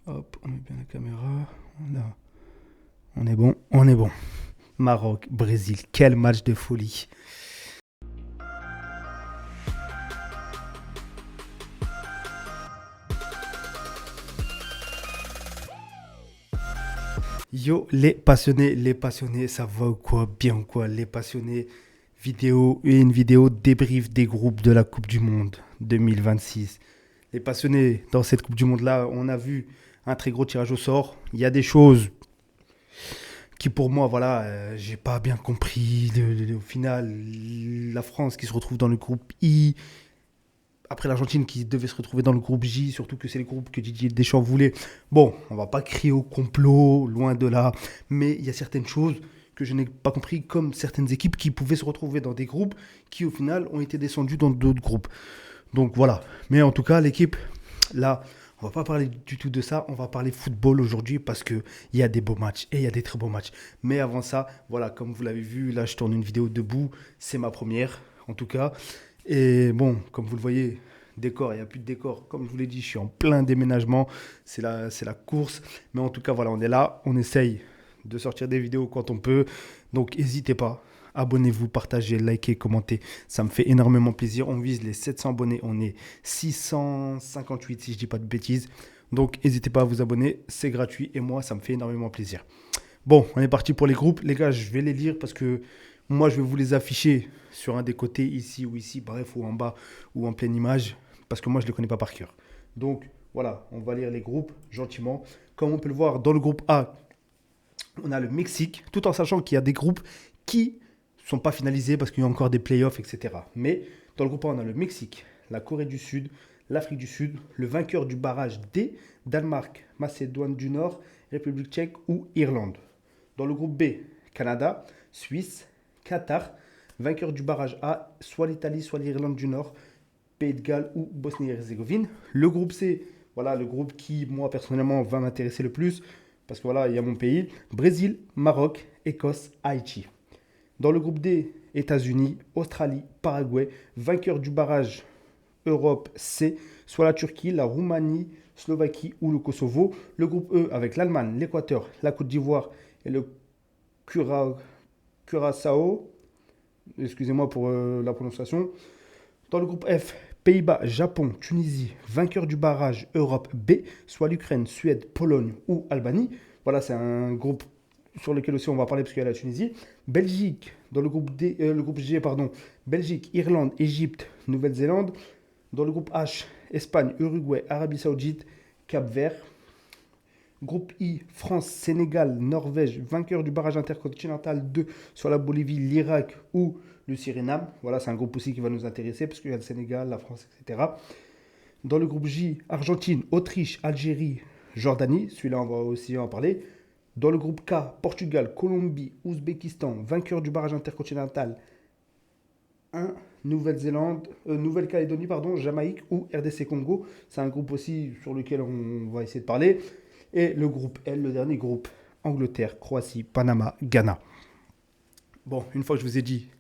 Hop, on met bien la caméra. Là, on est bon, on est bon. Maroc, Brésil, quel match de folie. Yo, les passionnés, ça va ou quoi? Bien ou quoi? Les passionnés, une vidéo débrief des groupes de la Coupe du Monde 2026. Les passionnés, dans cette Coupe du Monde-là, on a vu un très gros tirage au sort. Il y a des choses qui, pour moi, voilà, j'ai pas bien compris. Au final, la France qui se retrouve dans le groupe I, après l'Argentine qui devait se retrouver dans le groupe J, surtout que c'est le groupe que Didier Deschamps voulait. Bon, on va pas crier au complot, loin de là, mais il y a certaines choses que je n'ai pas compris, comme certaines équipes qui pouvaient se retrouver dans des groupes qui, au final, ont été descendues dans d'autres groupes. Donc voilà. Mais en tout cas, l'équipe, là, on va pas parler du tout de ça. On va parler football aujourd'hui parce qu'il y a des beaux matchs et il y a des très beaux matchs. Mais avant ça, voilà, comme vous l'avez vu, là, je tourne une vidéo debout. C'est ma première, en tout cas. Et bon, comme vous le voyez, décor, il n'y a plus de décor. Comme je vous l'ai dit, je suis en plein déménagement. C'est la course. Mais en tout cas, voilà, on est là. On essaye de sortir des vidéos quand on peut. Donc, n'hésitez pas. Abonnez-vous, partagez, likez, commentez. Ça me fait énormément plaisir. On vise les 700 abonnés. On est 658 si je ne dis pas de bêtises. Donc, n'hésitez pas à vous abonner. C'est gratuit. Et moi, ça me fait énormément plaisir. Bon, on est parti pour les groupes. Les gars, je vais les lire parce que moi, je vais vous les afficher sur un des côtés, ici ou ici, bref, ou en bas, ou en pleine image, parce que moi, je ne les connais pas par cœur. Donc, voilà, on va lire les groupes gentiment. Comme on peut le voir, dans le groupe A, on a le Mexique, tout en sachant qu'il y a des groupes qui ne sont pas finalisés parce qu'il y a encore des playoffs, etc. Mais dans le groupe A, on a le Mexique, la Corée du Sud, l'Afrique du Sud, le vainqueur du barrage D, Danemark, Macédoine du Nord, République tchèque ou Irlande. Dans le groupe B, Canada, Suisse, Qatar, vainqueur du barrage A, soit l'Italie, soit l'Irlande du Nord, Pays de Galles ou Bosnie-Herzégovine. Le groupe C, voilà le groupe qui, moi, personnellement, va m'intéresser le plus, parce que voilà, il y a mon pays, Brésil, Maroc, Écosse, Haïti. Dans le groupe D, États-Unis, Australie, Paraguay, vainqueur du barrage Europe C, soit la Turquie, la Roumanie, Slovaquie ou le Kosovo. Le groupe E avec l'Allemagne, l'Équateur, la Côte d'Ivoire et le Curaçao. Excusez-moi pour la prononciation. Dans le groupe F, Pays-Bas, Japon, Tunisie, vainqueur du barrage Europe B, soit l'Ukraine, Suède, Pologne ou Albanie. Voilà, c'est un groupe sur lequel aussi on va parler parce qu'il y a la Tunisie. Belgique, dans le groupe G, pardon, Belgique, Irlande, Égypte, Nouvelle-Zélande. Dans le groupe H, Espagne, Uruguay, Arabie Saoudite, Cap-Vert. Groupe I, France, Sénégal, Norvège, vainqueur du barrage intercontinental 2 sur la Bolivie, l'Irak ou le Suriname. Voilà, c'est un groupe aussi qui va nous intéresser parce qu'il y a le Sénégal, la France, etc. Dans le groupe J, Argentine, Autriche, Algérie, Jordanie. Celui-là, on va aussi en parler. Dans le groupe K, Portugal, Colombie, Ouzbékistan, vainqueur du barrage intercontinental 1, Nouvelle-Calédonie, pardon, Jamaïque ou RDC Congo. C'est un groupe aussi sur lequel on va essayer de parler. Et le groupe L, le dernier groupe, Angleterre, Croatie, Panama, Ghana. Bon, une fois que je vous ai dit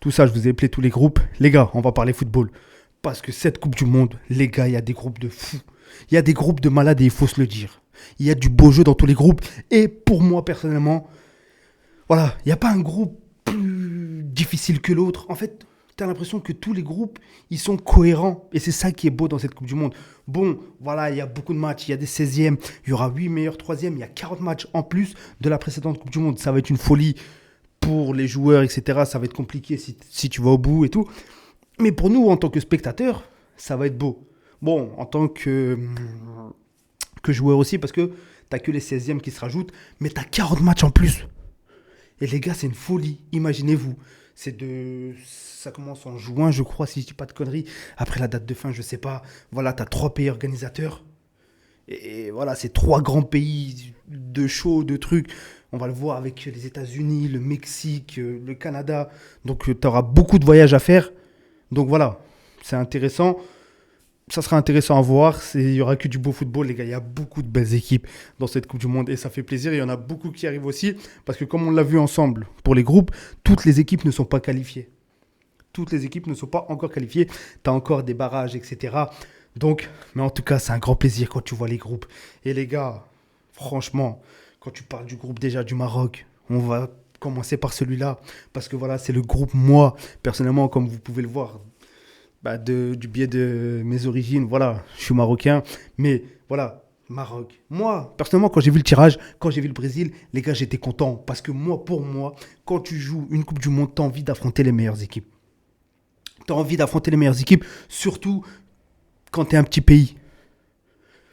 tout ça, je vous ai appelé tous les groupes. Les gars, on va parler football. Parce que cette Coupe du Monde, les gars, il y a des groupes de fous. Il y a des groupes de malades et il faut se le dire. Il y a du beau jeu dans tous les groupes. Et pour moi, personnellement, voilà, il n'y a pas un groupe plus difficile que l'autre. En fait, tu as l'impression que tous les groupes, ils sont cohérents. Et c'est ça qui est beau dans cette Coupe du Monde. Bon, voilà, il y a beaucoup de matchs. Il y a des 16e, il y aura 8 meilleurs 3e. Il y a 40 matchs en plus de la précédente Coupe du Monde. Ça va être une folie pour les joueurs, etc. Ça va être compliqué si tu vas au bout et tout. Mais pour nous, en tant que spectateurs, ça va être beau. Bon, en tant que joueur aussi, parce que t'as que les 16e qui se rajoutent, mais t'as 40 matchs en plus. Et les gars, c'est une folie. Imaginez-vous. Ça commence en juin, je crois, si je dis pas de conneries. Après la date de fin, je sais pas. Voilà, t'as 3 pays organisateurs. Et voilà, c'est 3 grands pays de show, de trucs. On va le voir avec les États-Unis, le Mexique, le Canada. Donc, tu auras beaucoup de voyages à faire. Donc voilà, c'est intéressant. Ça sera intéressant à voir. Il n'y aura que du beau football, les gars. Il y a beaucoup de belles équipes dans cette Coupe du Monde et ça fait plaisir. Il y en a beaucoup qui arrivent aussi parce que comme on l'a vu ensemble pour les groupes, toutes les équipes ne sont pas qualifiées. Toutes les équipes ne sont pas encore qualifiées. Tu as encore des barrages, etc. Donc, mais en tout cas, c'est un grand plaisir quand tu vois les groupes. Et les gars, franchement, quand tu parles du groupe déjà du Maroc, on va commencer par celui-là. Parce que voilà, c'est le groupe, moi, personnellement, comme vous pouvez le voir, du biais de mes origines, voilà, je suis marocain. Mais voilà, Maroc. Moi, personnellement, quand j'ai vu le tirage, quand j'ai vu le Brésil, les gars, j'étais content. Parce que moi, pour moi, quand tu joues une Coupe du Monde, t'as envie d'affronter les meilleures équipes. T'as envie d'affronter les meilleures équipes, surtout quand t'es un petit pays.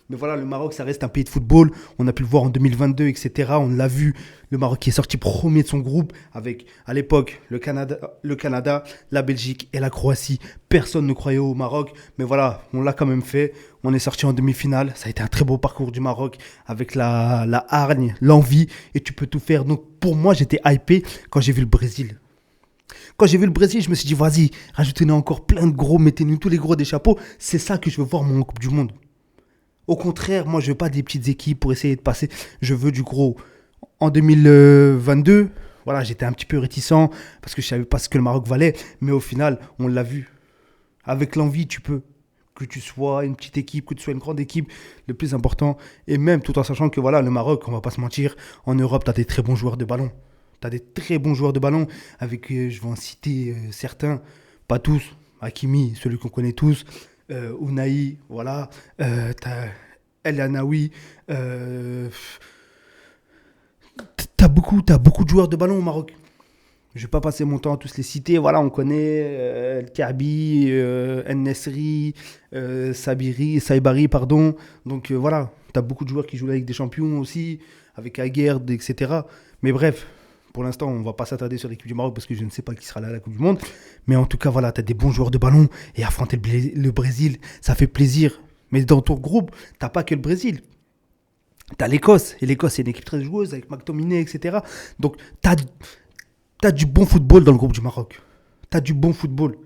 Mais voilà, le Maroc, ça reste un pays de football. On a pu le voir en 2022, etc. On l'a vu. Le Maroc qui est sorti premier de son groupe avec, à l'époque, le Canada, la Belgique et la Croatie. Personne ne croyait au Maroc. Mais voilà, on l'a quand même fait. On est sorti en demi-finale. Ça a été un très beau parcours du Maroc avec la hargne, l'envie. Et tu peux tout faire. Donc pour moi, j'étais hypé quand j'ai vu le Brésil. Quand j'ai vu le Brésil, je me suis dit, vas-y, rajoutez-nous encore plein de gros, mettez-nous tous les gros des chapeaux. C'est ça que je veux voir, mon Coupe du Monde. Au contraire, moi, je veux pas des petites équipes pour essayer de passer. Je veux du gros. En 2022, voilà, j'étais un petit peu réticent parce que je savais pas ce que le Maroc valait. Mais au final, on l'a vu. Avec l'envie, tu peux. Que tu sois une petite équipe, que tu sois une grande équipe, le plus important. Et même tout en sachant que voilà, le Maroc, on va pas se mentir, en Europe, tu as des très bons joueurs de ballon. Tu as des très bons joueurs de ballon. Avec, je vais en citer certains, pas tous. Hakimi, celui qu'on connaît tous. Unai, voilà. T'as El Anaoui. T'as beaucoup de joueurs de ballon au Maroc. Je vais pas passer mon temps à tous les citer. Voilà, on connaît El Kaabi, El Nesri, Saibari, pardon. Donc voilà, t'as beaucoup de joueurs qui jouent avec des champions aussi, avec Aguerd, etc. Mais bref, pour l'instant, on va pas s'attarder sur l'équipe du Maroc parce que je ne sais pas qui sera là à la Coupe du Monde. Mais en tout cas, voilà, t'as des bons joueurs de ballon et affronter le Brésil, ça fait plaisir. Mais dans ton groupe, t'as pas que le Brésil. T'as l'Écosse, et l'Écosse c'est une équipe très joueuse avec McTominay, etc. Donc t'as du bon football dans le groupe du Maroc. T'as du bon football.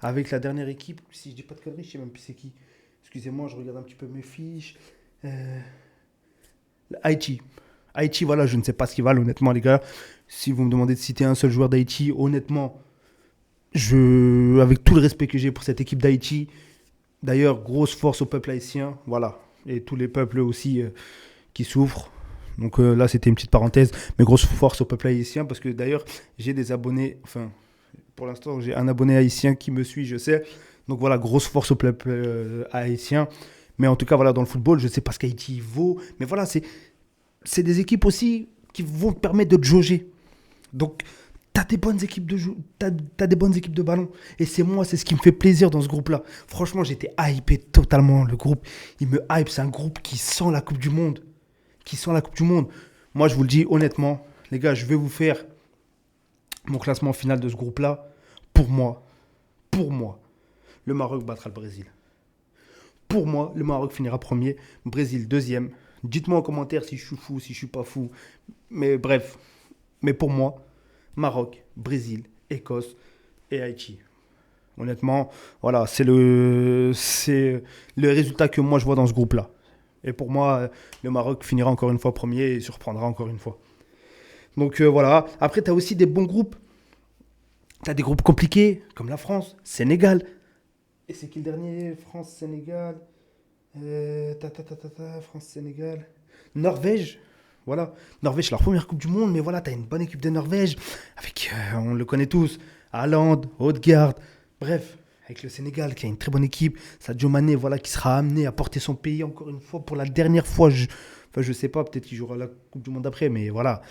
Avec la dernière équipe, si je dis pas de conneries, je sais même plus c'est qui. Excusez-moi, je regarde un petit peu mes fiches. Euh, Haïti. Haïti, voilà, je ne sais pas ce qu'ils valent, honnêtement, les gars. Si vous me demandez de citer un seul joueur d'Haïti, honnêtement, avec tout le respect que j'ai pour cette équipe d'Haïti, d'ailleurs, grosse force au peuple haïtien, voilà. Et tous les peuples aussi qui souffrent. Donc là, c'était une petite parenthèse, mais grosse force au peuple haïtien, parce que d'ailleurs, j'ai des abonnés, enfin, pour l'instant, j'ai un abonné haïtien qui me suit, je sais. Donc voilà, grosse force au peuple haïtien. Mais en tout cas, voilà, dans le football, je ne sais pas ce qu'Haïti vaut, mais voilà, c'est des équipes aussi qui vont te permettre de te jauger. Donc, t'as des bonnes équipes de ballon. Et c'est ce qui me fait plaisir dans ce groupe-là. Franchement, j'étais hypé totalement. Le groupe, il me hype. C'est un groupe qui sent la Coupe du Monde. Qui sent la Coupe du Monde. Moi, je vous le dis honnêtement, les gars, je vais vous faire mon classement final de ce groupe-là. Pour moi, le Maroc battra le Brésil. Pour moi, le Maroc finira premier, Brésil deuxième. Dites-moi en commentaire si je suis fou, si je suis pas fou. Mais bref, mais pour moi, Maroc, Brésil, Écosse et Haïti. Honnêtement, voilà, c'est le résultat que moi je vois dans ce groupe-là. Et pour moi, le Maroc finira encore une fois premier et surprendra encore une fois. Donc voilà. Après, tu as aussi des bons groupes. Tu as des groupes compliqués, comme la France, Sénégal. Et c'est qui le dernier? France, Sénégal. France, Sénégal. Norvège. Voilà. Norvège, c'est leur première Coupe du Monde, mais voilà, tu as une bonne équipe de Norvège. Avec, on le connaît tous, Haaland, Odegaard. Bref, avec le Sénégal, qui a une très bonne équipe. Sadio Mané, voilà, qui sera amené à porter son pays encore une fois pour la dernière fois. Enfin, je sais pas, peut-être qu'il jouera la Coupe du Monde après, mais voilà.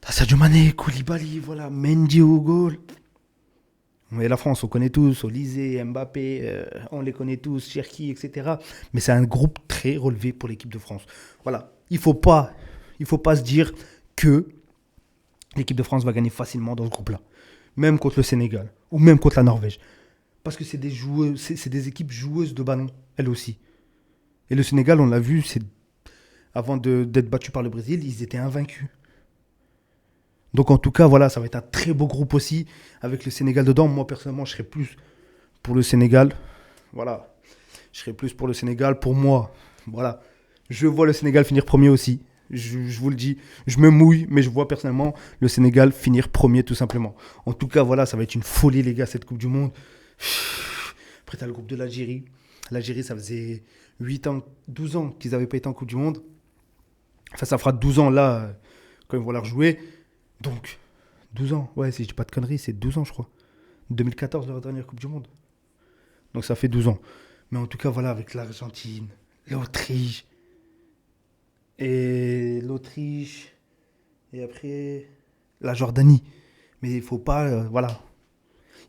T'as Sadio Mané, Koulibaly, voilà, Mendy au goal. Et la France, on connaît tous, Olysée, Mbappé, on les connaît tous, Cherki, etc. Mais c'est un groupe très relevé pour l'équipe de France. Voilà, il faut pas se dire que l'équipe de France va gagner facilement dans ce groupe-là. Même contre le Sénégal, ou même contre la Norvège. Parce que c'est des équipes joueuses de ballon, elles aussi. Et le Sénégal, on l'a vu, avant d'être battu par le Brésil, ils étaient invaincus. Donc en tout cas, voilà, ça va être un très beau groupe aussi, avec le Sénégal dedans. Moi, personnellement, je serais plus pour le Sénégal. Voilà, je serais plus pour le Sénégal. Pour moi, voilà, je vois le Sénégal finir premier aussi. Je vous le dis, je me mouille, mais je vois personnellement le Sénégal finir premier tout simplement. En tout cas, voilà, ça va être une folie, les gars, cette Coupe du Monde. Après, t'as le groupe de l'Algérie, L'Algérie, ça faisait 8 ans, 12 ans qu'ils n'avaient pas été en Coupe du Monde. Enfin, ça fera 12 ans là, quand ils vont la rejouer. Donc, 12 ans. Ouais, si je dis pas de conneries, c'est 12 ans, je crois. 2014, leur dernière Coupe du Monde. Donc, ça fait 12 ans. Mais en tout cas, voilà, avec l'Argentine, l'Autriche. Et l'Autriche. Et après, la Jordanie. Mais il faut pas, voilà.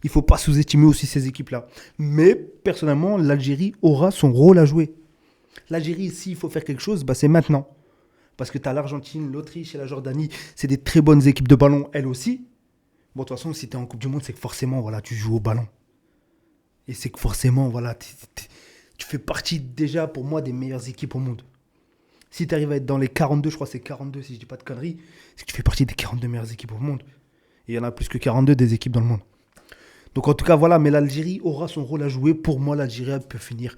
Il faut pas sous-estimer aussi ces équipes-là. Mais, personnellement, l'Algérie aura son rôle à jouer. L'Algérie, s'il faut faire quelque chose, bah, c'est maintenant. Parce que tu as l'Argentine, l'Autriche et la Jordanie. C'est des très bonnes équipes de ballon, elles aussi. Bon, de toute façon, si tu es en Coupe du Monde, c'est que forcément, voilà, tu joues au ballon. Et c'est que forcément, voilà, tu fais partie déjà, pour moi, des meilleures équipes au monde. Si tu arrives à être dans les 42, je crois que c'est 42 si je dis pas de conneries, c'est que tu fais partie des 42 meilleures équipes au monde. Et il y en a plus que 42 des équipes dans le monde. Donc en tout cas, voilà, mais l'Algérie aura son rôle à jouer. Pour moi, l'Algérie peut finir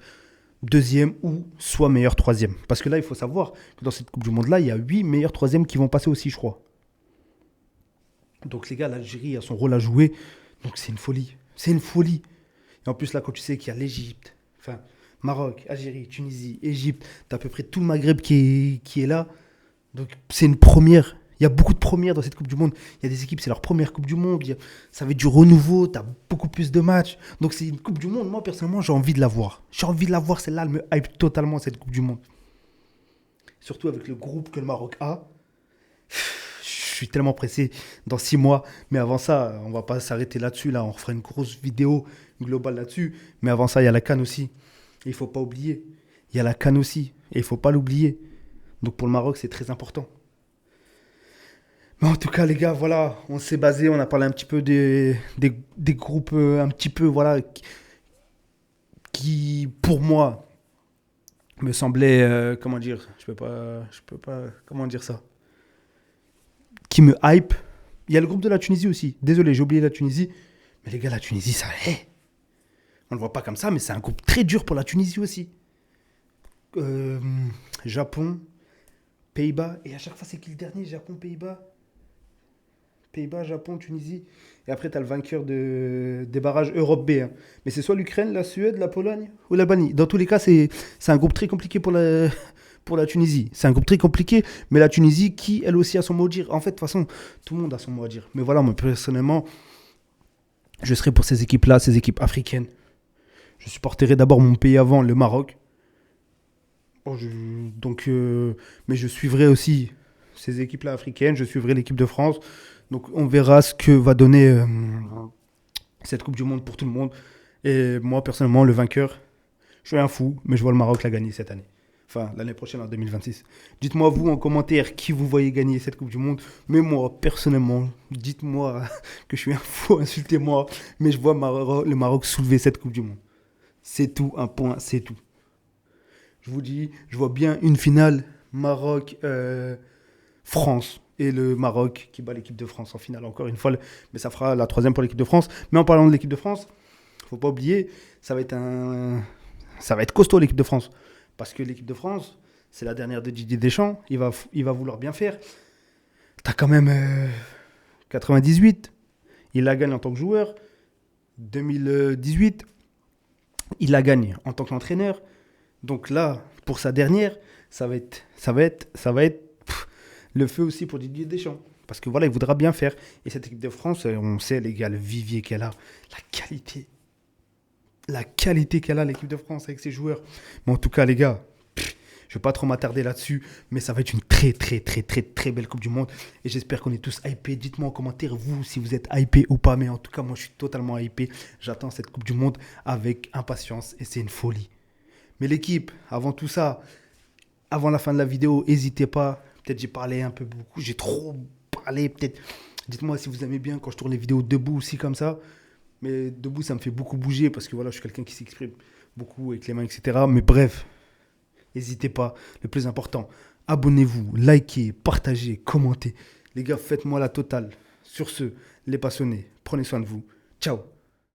deuxième ou soit meilleur troisième. Parce que là, il faut savoir que dans cette Coupe du Monde-là, il y a 8 meilleurs troisièmes qui vont passer aussi, je crois. Donc les gars, l'Algérie a son rôle à jouer. Donc c'est une folie. C'est une folie. Et en plus, là, quand tu sais qu'il y a l'Égypte, enfin, Maroc, Algérie, Tunisie, Égypte, t'as à peu près tout le Maghreb qui est là. Donc c'est une première. Il y a beaucoup de premières dans cette Coupe du Monde. Il y a des équipes, c'est leur première Coupe du Monde. Ça va être du renouveau, tu as beaucoup plus de matchs. Donc c'est une Coupe du Monde, moi personnellement, j'ai envie de la voir. J'ai envie de la voir, celle-là, elle me hype totalement, cette Coupe du Monde. Surtout avec le groupe que le Maroc a. Je suis tellement pressé dans 6 mois. Mais avant ça, on va pas s'arrêter là-dessus. Là, on fera une grosse vidéo globale là-dessus. Mais avant ça, il y a la CAN aussi. Et il ne faut pas oublier. Il y a la CAN aussi. Et il ne faut pas l'oublier. Donc pour le Maroc, c'est très important. Mais en tout cas, les gars, voilà, on s'est basé, on a parlé un petit peu des groupes, un petit peu, voilà, qui, pour moi, me semblaient, comment dire, je peux pas, comment dire ça, qui me hype. Il y a le groupe de la Tunisie aussi. Désolé, j'ai oublié la Tunisie. Mais les gars, la Tunisie, ça est. On ne le voit pas comme ça, mais c'est un groupe très dur pour la Tunisie aussi. Japon, Pays-Bas. Et à chaque fois, c'est qui le dernier? Japon, Pays-Bas. Pays-Bas, Japon, Tunisie. Et après, tu as le vainqueur des barrages Europe B. Hein. Mais c'est soit l'Ukraine, la Suède, la Pologne ou l'Albanie. Dans tous les cas, c'est un groupe très compliqué pour la Tunisie. C'est un groupe très compliqué, mais la Tunisie qui, elle aussi, a son mot à dire. En fait, de toute façon, tout le monde a son mot à dire. Mais voilà, moi, personnellement, je serai pour ces équipes-là, ces équipes africaines. Je supporterai d'abord mon pays avant, le Maroc. Bon, mais je suivrai aussi ces équipes-là africaines. Je suivrai l'équipe de France. Donc on verra ce que va donner cette Coupe du Monde pour tout le monde. Et moi, personnellement, le vainqueur, je suis un fou, mais je vois le Maroc la gagner cette année. Enfin, l'année prochaine, en 2026. Dites-moi, vous, en commentaire, qui vous voyez gagner cette Coupe du Monde. Mais moi, personnellement, dites-moi que je suis un fou, insultez-moi. Mais je vois le Maroc soulever cette Coupe du Monde. C'est tout, un point, c'est tout. Je vous dis, je vois bien une finale Maroc-France. Et le Maroc qui bat l'équipe de France en finale, encore une fois. Mais ça fera la 3e pour l'équipe de France. Mais en parlant de l'équipe de France, il ne faut pas oublier, ça va être costaud l'équipe de France. Parce que l'équipe de France, c'est la dernière de Didier Deschamps. Il va vouloir bien faire. Tu as quand même 98. Il la gagne en tant que joueur. 2018, il la gagne en tant qu'entraîneur. Donc là, pour sa dernière, ça va être le feu aussi pour Didier Deschamps. Parce que voilà, il voudra bien faire. Et cette équipe de France, on sait, les gars, le vivier qu'elle a, la qualité qu'elle a, l'équipe de France, avec ses joueurs. Mais en tout cas, les gars, je ne vais pas trop m'attarder là-dessus, mais ça va être une très, très, très, très, très belle Coupe du Monde. Et j'espère qu'on est tous hypés. Dites-moi en commentaire, vous, si vous êtes hypés ou pas. Mais en tout cas, moi, je suis totalement hypé. J'attends cette Coupe du Monde avec impatience. Et c'est une folie. Mais l'équipe, avant tout ça, avant la fin de la vidéo, n'hésitez pas. Peut-être j'ai parlé un peu beaucoup, j'ai trop parlé. Peut-être, dites-moi si vous aimez bien quand je tourne les vidéos debout aussi comme ça. Mais debout, ça me fait beaucoup bouger parce que voilà, je suis quelqu'un qui s'exprime beaucoup avec les mains, etc. Mais bref, n'hésitez pas. Le plus important, abonnez-vous, likez, partagez, commentez. Les gars, faites-moi la totale. Sur ce, les passionnés, prenez soin de vous. Ciao.